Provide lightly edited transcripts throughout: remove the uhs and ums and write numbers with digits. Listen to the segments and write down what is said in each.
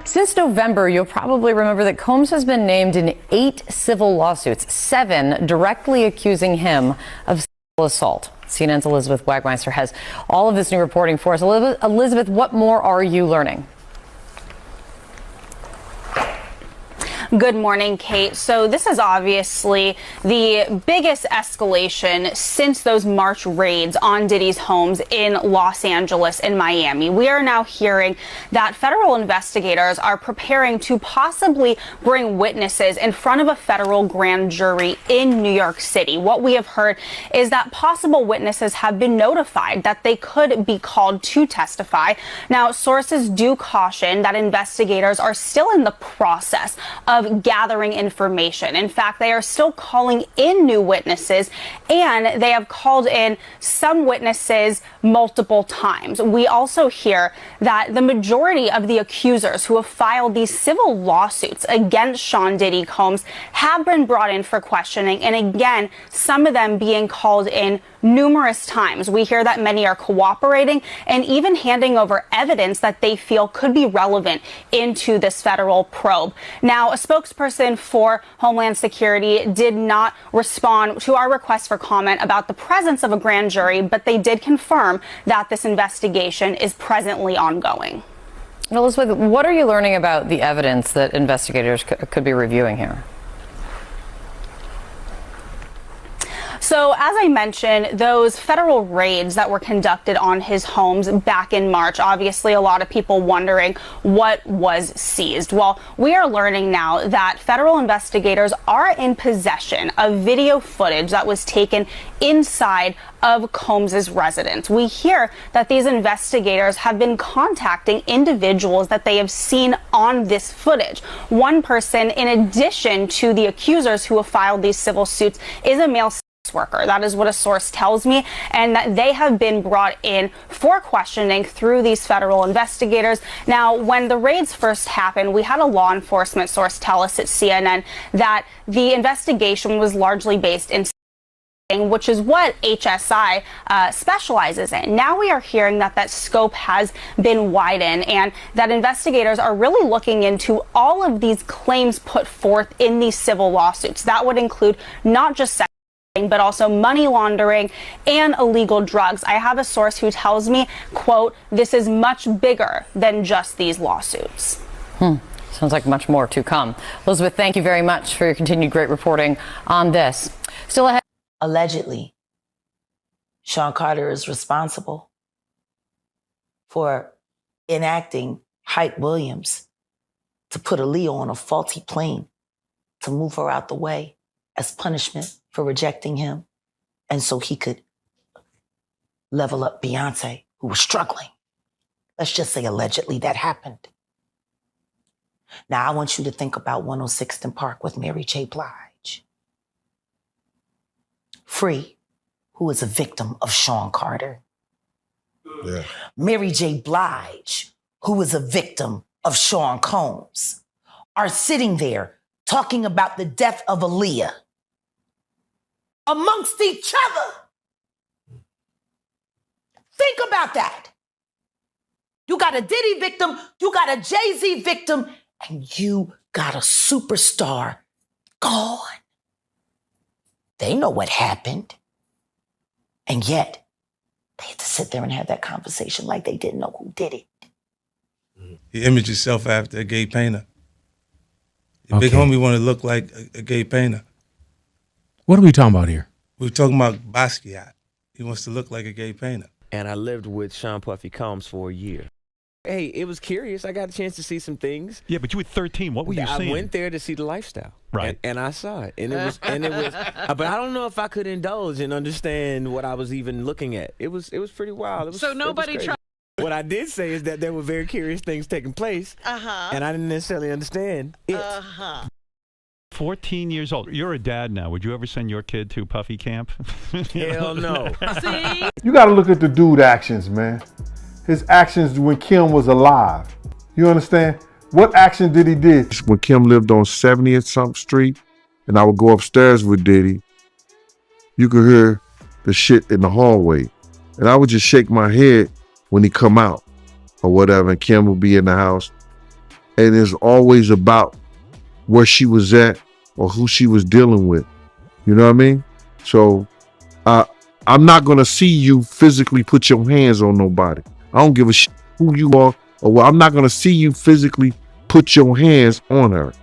Since November, you'll probably remember that Combs has been named in 8 civil lawsuits, 7 directly accusing him of sexual assault. CNN's Elizabeth Wagmeister has all of this new reporting for us. Elizabeth, what more are you learning? Good morning, Kate. So this is obviously the biggest escalation since those March raids on Diddy's homes in Los Angeles and Miami. We are now hearing that federal investigators are preparing to possibly bring witnesses in front of a federal grand jury in New York City. What we have heard is that possible witnesses have been notified that they could be called to testify. Now, sources do caution that investigators are still in the process of gathering information. In fact, they are still calling in new witnesses, and they have called in some witnesses multiple times. We also hear that the majority of the accusers who have filed these civil lawsuits against Sean Diddy Combs have been brought in for questioning, and again, some of them being called in numerous times. We hear that many are cooperating and even handing over evidence that they feel could be relevant into this federal probe. Now, a spokesperson for Homeland Security did not respond to our request for comment about the presence of a grand jury, but they did confirm that this investigation is presently ongoing. Elizabeth, what are you learning about the evidence that investigators could be reviewing here? So, as I mentioned, those federal raids that were conducted on his homes back in March, obviously a lot of people wondering what was seized. Well, we are learning now that federal investigators are in possession of video footage that was taken inside of Combs's residence. We hear that these investigators have been contacting individuals that they have seen on this footage. One person, in addition to the accusers who have filed these civil suits, is a male worker. That is what a source tells me, and that they have been brought in for questioning through these federal investigators. Now, when the raids first happened, we had a law enforcement source tell us at CNN that the investigation was largely based in which is what HSI specializes in. Now we are hearing that that scope has been widened and that investigators are really looking into all of these claims put forth in these civil lawsuits. That would include not just sex, but also money laundering and illegal drugs. I have a source who tells me, quote, "This is much bigger than just these lawsuits." Sounds like much more to come. Elizabeth, thank you very much for your continued great reporting on this. Still ahead. Allegedly, Sean Carter is responsible for enacting Hype Williams to put Aaliyah on a faulty plane to move her out the way as punishment for rejecting him, and so he could level up Beyonce, who was struggling. Let's just say allegedly that happened. Now I want you to think about 106th and Park with Mary J. Blige. Free, who is a victim of Sean Carter. Yeah. Mary J. Blige, who is a victim of Sean Combs, are sitting there talking about the death of Aaliyah amongst each other. Think about that. You got a Diddy victim, you got a Jay Z victim, and you got a superstar gone. They know what happened. And yet, they had to sit there and have that conversation like they didn't know who did it. You image yourself after a gay painter. Your big homie want to look like a gay painter. What are we talking about here? We're talking about Basquiat. He wants to look like a gay painter. And I lived with Sean Puffy Combs for a year. Hey, it was curious. I got a chance to see some things. Yeah, but you were 13. What were you seeing? I went there to see the lifestyle. Right. And I saw it. And it was, but I don't know if I could indulge and understand what I was even looking at. It was pretty wild. So nobody tried. What I did say is that there were very curious things taking place. And I didn't necessarily understand it. 14 years old. You're a dad now. Would you ever send your kid to Puffy camp? Hell no. See? You got to look at the dude actions, man. His actions when Kim was alive. You understand? What action did he do? When Kim lived on 70th something street, and I would go upstairs with Diddy, you could hear the shit in the hallway. And I would just shake my head when he come out or whatever, and Kim would be in the house. and it's always about where she was at or who she was dealing with. You know what I mean? So I'm not gonna see you physically put your hands on nobody. I don't give a shit who you are or what. I'm not gonna see you physically put your hands on her.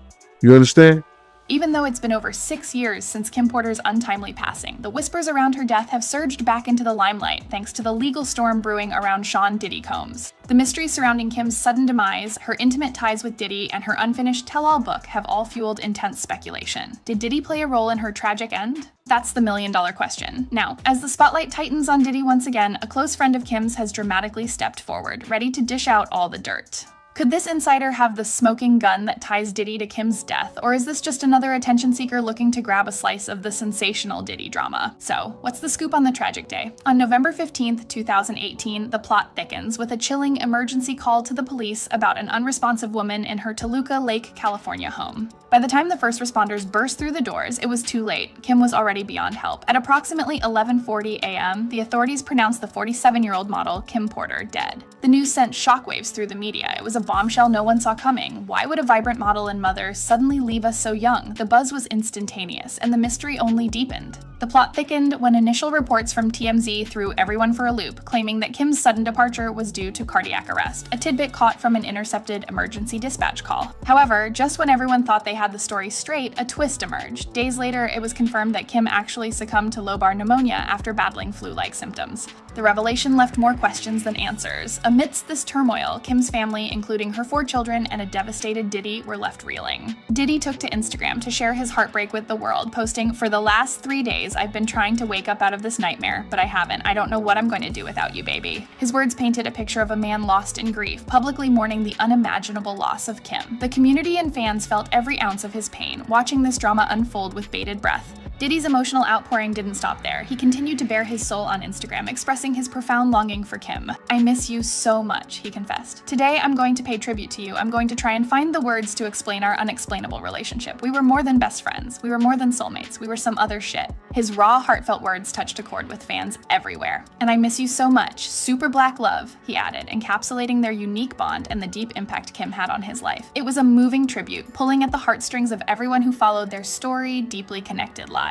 You understand? Even though it's been over 6 years since Kim Porter's untimely passing, the whispers around her death have surged back into the limelight thanks to the legal storm brewing around Sean Diddy Combs. The mystery surrounding Kim's sudden demise, her intimate ties with Diddy, and her unfinished tell-all book have all fueled intense speculation. Did Diddy play a role in her tragic end? That's the million-dollar question. Now, as the spotlight tightens on Diddy once again, a close friend of Kim's has dramatically stepped forward, ready to dish out all the dirt. Could this insider have the smoking gun that ties Diddy to Kim's death, or is this just another attention seeker looking to grab a slice of the sensational Diddy drama? So, what's the scoop on the tragic day? On November 15th, 2018, the plot thickens with a chilling emergency call to the police about an unresponsive woman in her Toluca Lake, California home. By the time the first responders burst through the doors, it was too late. Kim was already beyond help. At approximately 11:40 a.m., the authorities pronounced the 47-year-old model, Kim Porter, dead. The news sent shockwaves through the media. It was a bombshell no one saw coming. Why would a vibrant model and mother suddenly leave us so young? The buzz was instantaneous, and the mystery only deepened. The plot thickened when initial reports from TMZ threw everyone for a loop, claiming that Kim's sudden departure was due to cardiac arrest, a tidbit caught from an intercepted emergency dispatch call. However, just when everyone thought they had the story straight, a twist emerged. Days later, it was confirmed that Kim actually succumbed to lobar pneumonia after battling flu-like symptoms. The revelation left more questions than answers. Amidst this turmoil, Kim's family, including her 4 children and a devastated Diddy, were left reeling. Diddy took to Instagram to share his heartbreak with the world, posting, "For the last 3 days, I've been trying to wake up out of this nightmare, but I haven't. I don't know what I'm going to do without you, baby." His words painted a picture of a man lost in grief, publicly mourning the unimaginable loss of Kim. The community and fans felt every ounce of his pain, watching this drama unfold with bated breath. Diddy's emotional outpouring didn't stop there. He continued to bare his soul on Instagram, expressing his profound longing for Kim. "I miss you so much," he confessed. "Today, I'm going to pay tribute to you. I'm going to try and find the words to explain our unexplainable relationship. We were more than best friends. We were more than soulmates. We were some other shit." His raw, heartfelt words touched a chord with fans everywhere. "And I miss you so much. Super black love," he added, encapsulating their unique bond and the deep impact Kim had on his life. It was a moving tribute, pulling at the heartstrings of everyone who followed their story, deeply connected lives.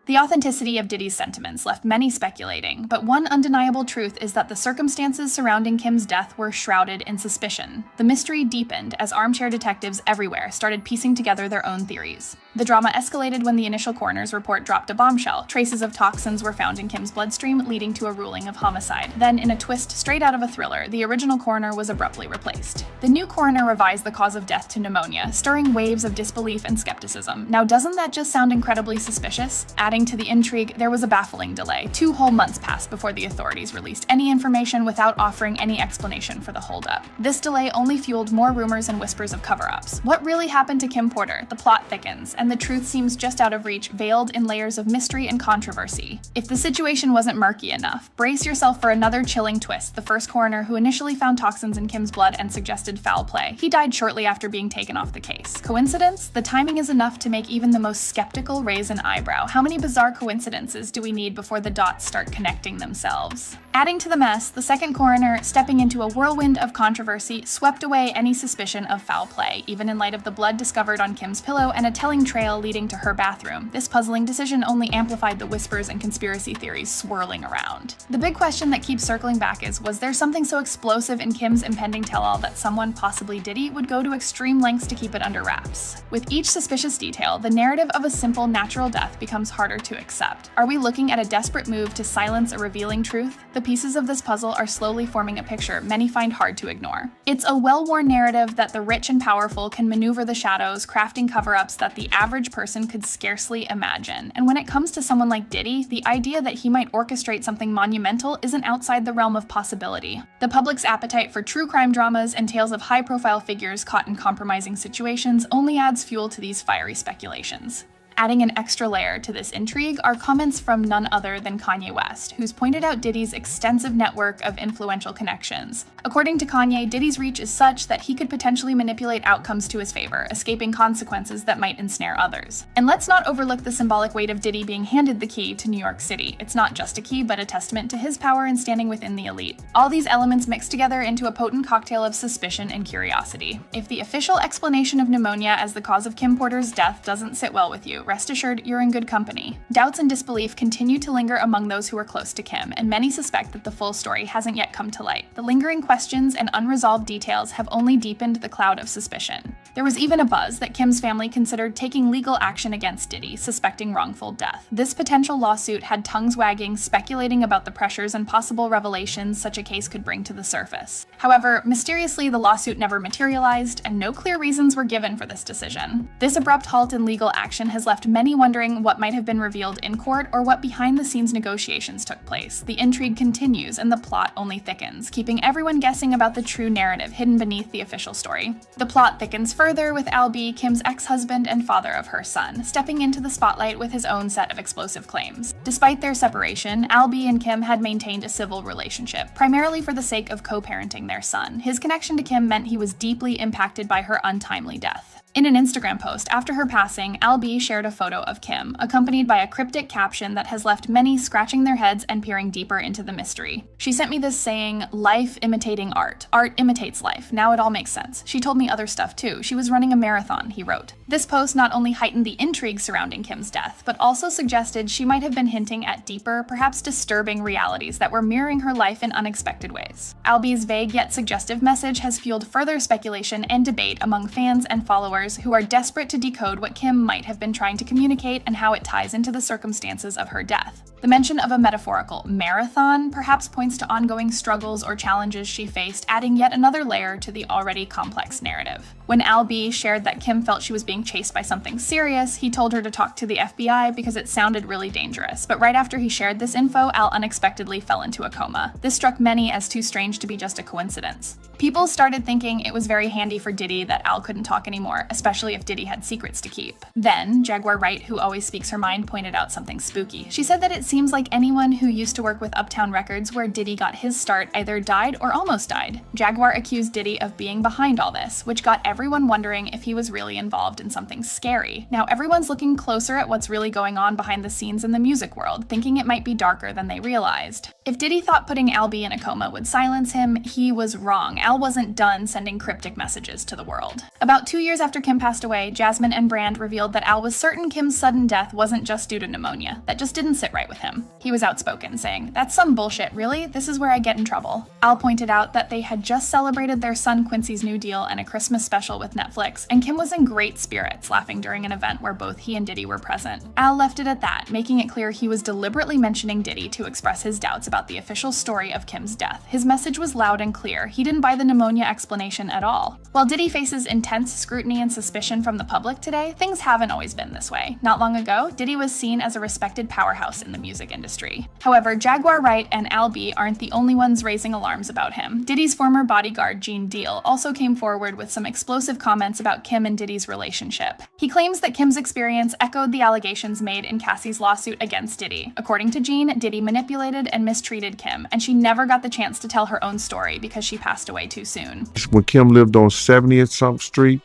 The authenticity of Diddy's sentiments left many speculating, but one undeniable truth is that the circumstances surrounding Kim's death were shrouded in suspicion. The mystery deepened as armchair detectives everywhere started piecing together their own theories. The drama escalated when the initial coroner's report dropped a bombshell. Traces of toxins were found in Kim's bloodstream, leading to a ruling of homicide. Then, in a twist straight out of a thriller, the original coroner was abruptly replaced. The new coroner revised the cause of death to pneumonia, stirring waves of disbelief and skepticism. Now, doesn't that just sound incredibly suspicious? Adding to the intrigue, there was a baffling delay. 2 whole months passed before the authorities released any information without offering any explanation for the holdup. This delay only fueled more rumors and whispers of cover-ups. What really happened to Kim Porter? The plot thickens, and the truth seems just out of reach, veiled in layers of mystery and controversy. If the situation wasn't murky enough, brace yourself for another chilling twist. The first coroner, who initially found toxins in Kim's blood and suggested foul play, he died shortly after being taken off the case. Coincidence? The timing is enough to make even the most skeptical raise an eyebrow. How many bizarre coincidences do we need before the dots start connecting themselves? Adding to the mess, the second coroner, stepping into a whirlwind of controversy, swept away any suspicion of foul play, even in light of the blood discovered on Kim's pillow and a telling trail leading to her bathroom. This puzzling decision only amplified the whispers and conspiracy theories swirling around. The big question that keeps circling back is, was there something so explosive in Kim's impending tell-all that someone, possibly Diddy, would go to extreme lengths to keep it under wraps? With each suspicious detail, the narrative of a simple natural death becomes harder to accept. Are we looking at a desperate move to silence a revealing truth? The pieces of this puzzle are slowly forming a picture many find hard to ignore. It's a well-worn narrative that the rich and powerful can maneuver the shadows, crafting cover-ups that the average person could scarcely imagine. And when it comes to someone like Diddy, the idea that he might orchestrate something monumental isn't outside the realm of possibility. The public's appetite for true crime dramas and tales of high-profile figures caught in compromising situations only adds fuel to these fiery speculations. Adding an extra layer to this intrigue are comments from none other than Kanye West, who's pointed out Diddy's extensive network of influential connections. According to Kanye, Diddy's reach is such that he could potentially manipulate outcomes to his favor, escaping consequences that might ensnare others. And let's not overlook the symbolic weight of Diddy being handed the key to New York City. It's not just a key, but a testament to his power and standing within the elite. All these elements mix together into a potent cocktail of suspicion and curiosity. If the official explanation of pneumonia as the cause of Kim Porter's death doesn't sit well with you, rest assured you're in good company. Doubts and disbelief continue to linger among those who are close to Kim, and many suspect that the full story hasn't yet come to light. The lingering questions and unresolved details have only deepened the cloud of suspicion. There was even a buzz that Kim's family considered taking legal action against Diddy, suspecting wrongful death. This potential lawsuit had tongues wagging, speculating about the pressures and possible revelations such a case could bring to the surface. However, mysteriously, the lawsuit never materialized, and no clear reasons were given for this decision. This abrupt halt in legal action has left many wondering what might have been revealed in court or what behind-the-scenes negotiations took place. The intrigue continues, and the plot only thickens, keeping everyone guessing about the true narrative hidden beneath the official story. The plot thickens further with Al B, Kim's ex-husband and father of her son, stepping into the spotlight with his own set of explosive claims. Despite their separation, Al B and Kim had maintained a civil relationship, primarily for the sake of co-parenting their son. His connection to Kim meant he was deeply impacted by her untimely death. In an Instagram post after her passing, Al B shared a photo of Kim, accompanied by a cryptic caption that has left many scratching their heads and peering deeper into the mystery. She sent me this saying, "Life imitating art. Art imitates life. Now it all makes sense. She told me other stuff too. She was running a marathon," he wrote. This post not only heightened the intrigue surrounding Kim's death, but also suggested she might have been hinting at deeper, perhaps disturbing realities that were mirroring her life in unexpected ways. Al B's vague yet suggestive message has fueled further speculation and debate among fans and followers who are desperate to decode what Kim might have been trying to communicate and how it ties into the circumstances of her death. The mention of a metaphorical marathon perhaps points to ongoing struggles or challenges she faced, adding yet another layer to the already complex narrative. When Al B shared that Kim felt she was being chased by something serious, he told her to talk to the FBI because it sounded really dangerous. But right after he shared this info, Al unexpectedly fell into a coma. This struck many as too strange to be just a coincidence. People started thinking it was very handy for Diddy that Al couldn't talk anymore, especially if Diddy had secrets to keep. Then, Jaguar Wright, who always speaks her mind, pointed out something spooky. She said that it seems like anyone who used to work with Uptown Records, where Diddy got his start, either died or almost died. Jaguar accused Diddy of being behind all this, which got everyone wondering if he was really involved in something scary. Now everyone's looking closer at what's really going on behind the scenes in the music world, thinking it might be darker than they realized. If Diddy thought putting Al B in a coma would silence him, he was wrong. Al wasn't done sending cryptic messages to the world. About 2 years after Kim passed away, Jasmine and Brand revealed that Al was certain Kim's sudden death wasn't just due to pneumonia. That just didn't sit right with him. He was outspoken, saying, "That's some bullshit, really? This is where I get in trouble." Al pointed out that they had just celebrated their son Quincy's new deal and a Christmas special with Netflix, and Kim was in great spirits, laughing during an event where both he and Diddy were present. Al left it at that, making it clear he was deliberately mentioning Diddy to express his doubts about the official story of Kim's death. His message was loud and clear. He didn't buy the pneumonia explanation at all. While Diddy faces intense scrutiny and suspicion from the public today, things haven't always been this way. Not long ago, Diddy was seen as a respected powerhouse in the music industry. However, Jaguar Wright and Al B aren't the only ones raising alarms about him. Diddy's former bodyguard, Gene Deal, also came forward with some explosive comments about Kim and Diddy's relationship. He claims that Kim's experience echoed the allegations made in Cassie's lawsuit against Diddy. According to Gene, Diddy manipulated and mistreated Kim, and she never got the chance to tell her own story because she passed away too soon. When Kim lived on 70th something Street,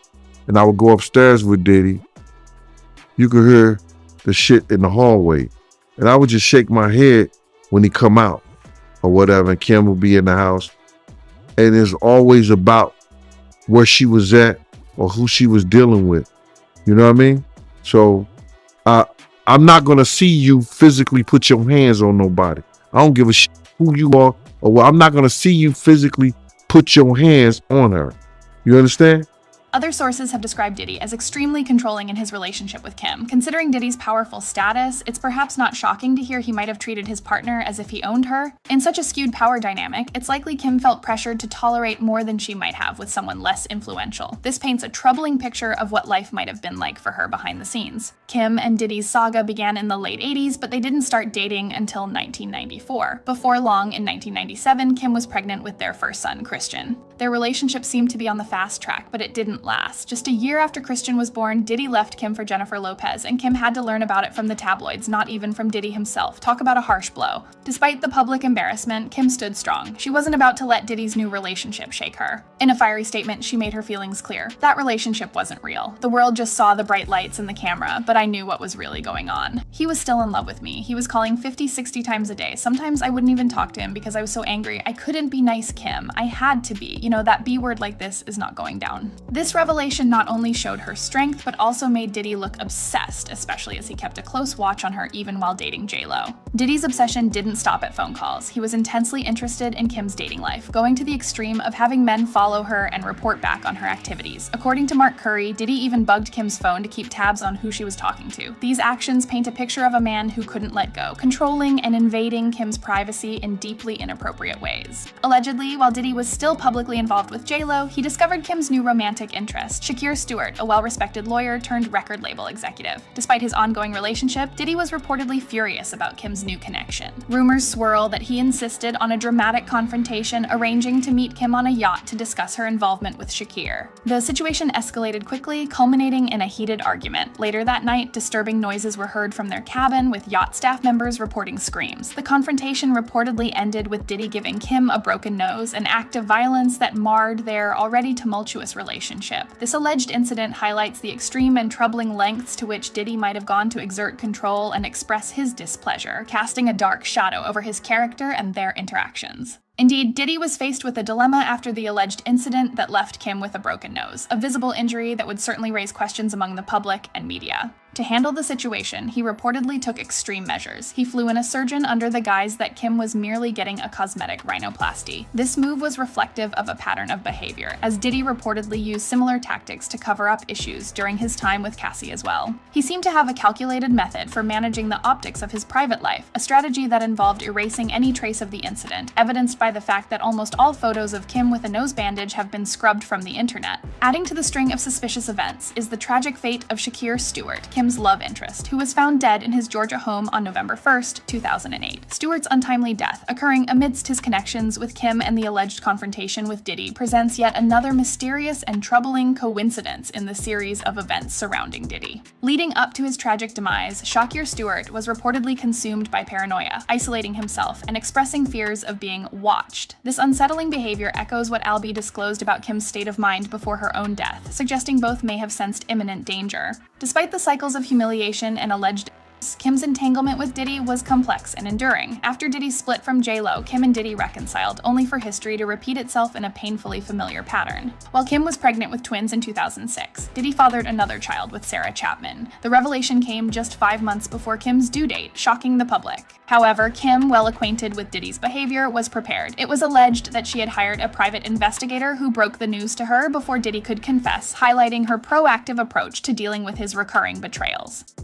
and I would go upstairs with Diddy, you could hear the shit in the hallway. And I would just shake my head when he come out or whatever, and Kim would be in the house. And it's always about where she was at or who she was dealing with. You know what I mean? So I'm not going to see you physically put your hands on nobody. I don't give a shit who you are or what. I'm not going to see you physically put your hands on her. You understand? Other sources have described Diddy as extremely controlling in his relationship with Kim. Considering Diddy's powerful status, it's perhaps not shocking to hear he might have treated his partner as if he owned her. In such a skewed power dynamic, it's likely Kim felt pressured to tolerate more than she might have with someone less influential. This paints a troubling picture of what life might have been like for her behind the scenes. Kim and Diddy's saga began in the late 80s, but they didn't start dating until 1994. Before long, in 1997, Kim was pregnant with their first son, Christian. Their relationship seemed to be on the fast track, but it didn't last. Just a year after Christian was born, Diddy left Kim for Jennifer Lopez, and Kim had to learn about it from the tabloids, not even from Diddy himself. Talk about a harsh blow. Despite the public embarrassment, Kim stood strong. She wasn't about to let Diddy's new relationship shake her. In a fiery statement, she made her feelings clear. That relationship wasn't real. The world just saw the bright lights and the camera, but I knew what was really going on. He was still in love with me. He was calling 50, 60 times a day. Sometimes I wouldn't even talk to him because I was so angry. I couldn't be nice, Kim. I had to be. You know, that B word like this is not going down. This revelation not only showed her strength, but also made Diddy look obsessed, especially as he kept a close watch on her even while dating J-Lo. Diddy's obsession didn't stop at phone calls. He was intensely interested in Kim's dating life, going to the extreme of having men follow her and report back on her activities. According to Mark Curry, Diddy even bugged Kim's phone to keep tabs on who she was talking to. These actions paint a picture of a man who couldn't let go, controlling and invading Kim's privacy in deeply inappropriate ways. Allegedly, while Diddy was still publicly involved with J-Lo, he discovered Kim's new romantic interest, Shakir Stewart, a well-respected lawyer turned record label executive. Despite his ongoing relationship, Diddy was reportedly furious about Kim's new connection. Rumors swirl that he insisted on a dramatic confrontation, arranging to meet Kim on a yacht to discuss her involvement with Shakir. The situation escalated quickly, culminating in a heated argument. Later that night, disturbing noises were heard from their cabin, with yacht staff members reporting screams. The confrontation reportedly ended with Diddy giving Kim a broken nose, an act of violence that marred their already tumultuous relationship. This alleged incident highlights the extreme and troubling lengths to which Diddy might have gone to exert control and express his displeasure, casting a dark shadow over his character and their interactions. Indeed, Diddy was faced with a dilemma after the alleged incident that left Kim with a broken nose, a visible injury that would certainly raise questions among the public and media. To handle the situation, he reportedly took extreme measures. He flew in a surgeon under the guise that Kim was merely getting a cosmetic rhinoplasty. This move was reflective of a pattern of behavior, as Diddy reportedly used similar tactics to cover up issues during his time with Cassie as well. He seemed to have a calculated method for managing the optics of his private life, a strategy that involved erasing any trace of the incident, evidenced by the fact that almost all photos of Kim with a nose bandage have been scrubbed from the internet. Adding to the string of suspicious events is the tragic fate of Shakir Stewart, Kim's love interest, who was found dead in his Georgia home on November 1st, 2008. Stewart's untimely death, occurring amidst his connections with Kim and the alleged confrontation with Diddy, presents yet another mysterious and troubling coincidence in the series of events surrounding Diddy. Leading up to his tragic demise, Shakir Stewart was reportedly consumed by paranoia, isolating himself and expressing fears of being watched. This unsettling behavior echoes what Albee disclosed about Kim's state of mind before her own death, suggesting both may have sensed imminent danger. Despite the cycles of humiliation and alleged Kim's entanglement with Diddy was complex and enduring. After Diddy split from J-Lo, Kim and Diddy reconciled, only for history to repeat itself in a painfully familiar pattern. While Kim was pregnant with twins in 2006, Diddy fathered another child with Sarah Chapman. The revelation came just 5 months before Kim's due date, shocking the public. However, Kim, well acquainted with Diddy's behavior, was prepared. It was alleged that she had hired a private investigator who broke the news to her before Diddy could confess, highlighting her proactive approach to dealing with his recurring betrayals.